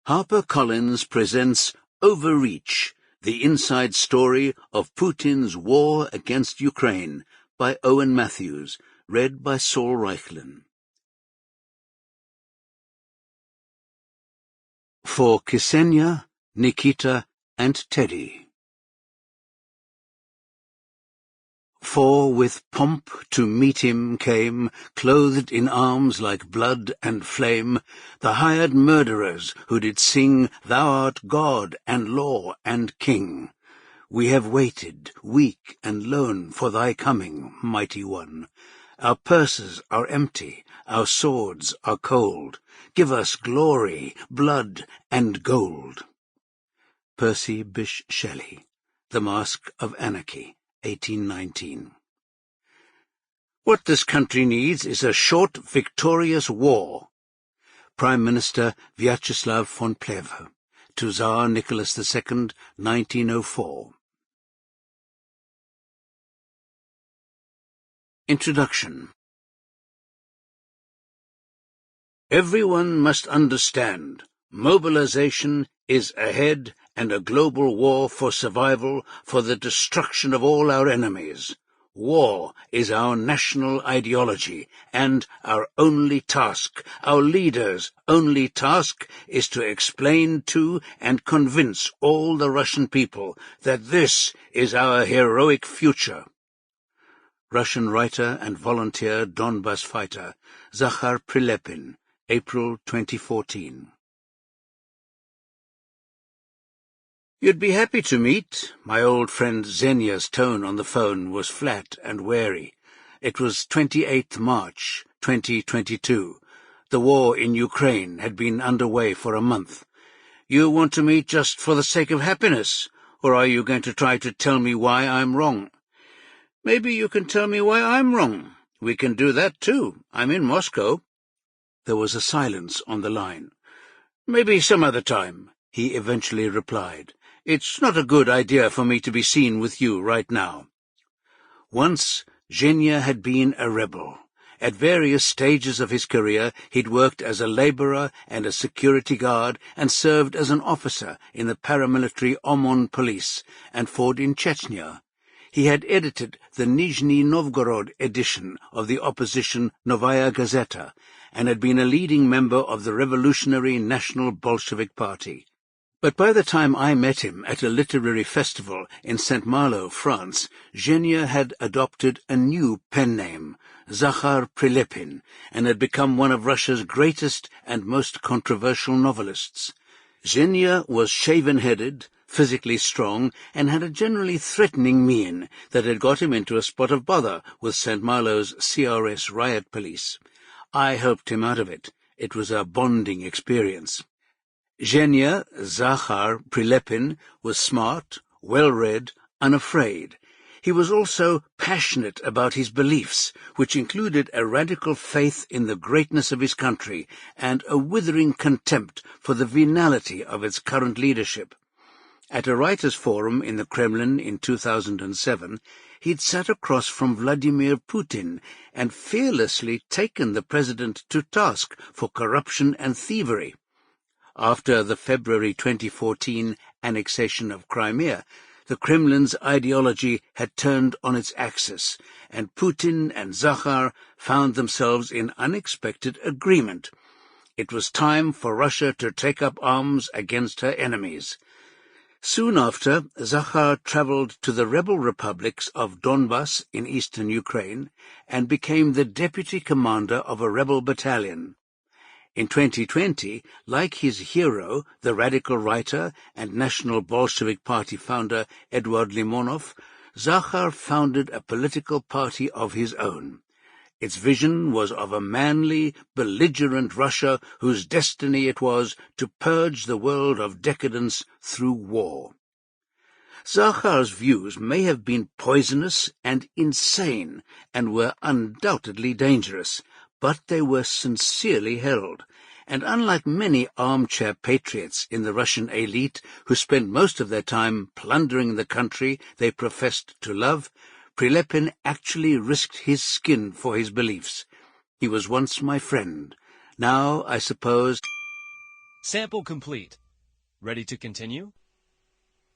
HarperCollins presents Overreach, the inside story of Putin's war against Ukraine, by Owen Matthews, read by Saul Reichlin. For Ksenia, Nikita, and Teddy. For with pomp to meet him came, clothed in arms like blood and flame, the hired murderers who did sing, Thou art God and law and king. We have waited, weak and lone, for thy coming, mighty one. Our purses are empty, our swords are cold. Give us glory, blood, and gold. Percy Bysshe Shelley, The Mask of Anarchy, 1819. What this country needs is a short, victorious war. Prime Minister Vyacheslav von Plehve, to Tsar Nicholas II, 1904. Introduction. Everyone must understand, mobilization is ahead and a global war for survival, for the destruction of all our enemies. War is our national ideology, and our only task, our leaders' only task, is to explain to and convince all the Russian people that this is our heroic future. Russian writer and volunteer Donbas fighter Zakhar Prilepin, April 2014. You'd be happy to meet. My old friend Xenia's tone on the phone was flat and wary. It was 28th March, 2022. The war in Ukraine had been underway for a month. You want to meet just for the sake of happiness, or are you going to try to tell me why I'm wrong? Maybe you can tell me why I'm wrong. We can do that too. I'm in Moscow. There was a silence on the line. Maybe some other time, he eventually replied. It's not a good idea for me to be seen with you right now. Once, Xenia had been a rebel. At various stages of his career, he'd worked as a laborer and a security guard and served as an officer in the paramilitary Omon police and fought in Chechnya. He had edited the Nizhny Novgorod edition of the opposition Novaya Gazeta and had been a leading member of the Revolutionary National Bolshevik Party. But by the time I met him at a literary festival in St. Malo, France, Xenia had adopted a new pen name, Zakhar Prilepin, and had become one of Russia's greatest and most controversial novelists. Xenia was shaven-headed, physically strong, and had a generally threatening mien that had got him into a spot of bother with St. Malo's CRS riot police. I helped him out of it. It was a bonding experience. Xenia, Zakhar Prilepin, was smart, well-read, unafraid. He was also passionate about his beliefs, which included a radical faith in the greatness of his country and a withering contempt for the venality of its current leadership. At a writers' forum in the Kremlin in 2007, he'd sat across from Vladimir Putin and fearlessly taken the president to task for corruption and thievery. After the February 2014 annexation of Crimea, the Kremlin's ideology had turned on its axis, and Putin and Zakhar found themselves in unexpected agreement. It was time for Russia to take up arms against her enemies. Soon after, Zakhar travelled to the rebel republics of Donbas in eastern Ukraine and became the deputy commander of a rebel battalion. In 2020, like his hero, the radical writer and National Bolshevik Party founder Eduard Limonov, Zakhar founded a political party of his own. Its vision was of a manly, belligerent Russia whose destiny it was to purge the world of decadence through war. Zakhar's views may have been poisonous and insane, and were undoubtedly dangerous, but they were sincerely held, and unlike many armchair patriots in the Russian elite who spent most of their time plundering the country they professed to love, Prilepin actually risked his skin for his beliefs. He was once my friend. Now, I suppose, Sample complete. Ready to continue?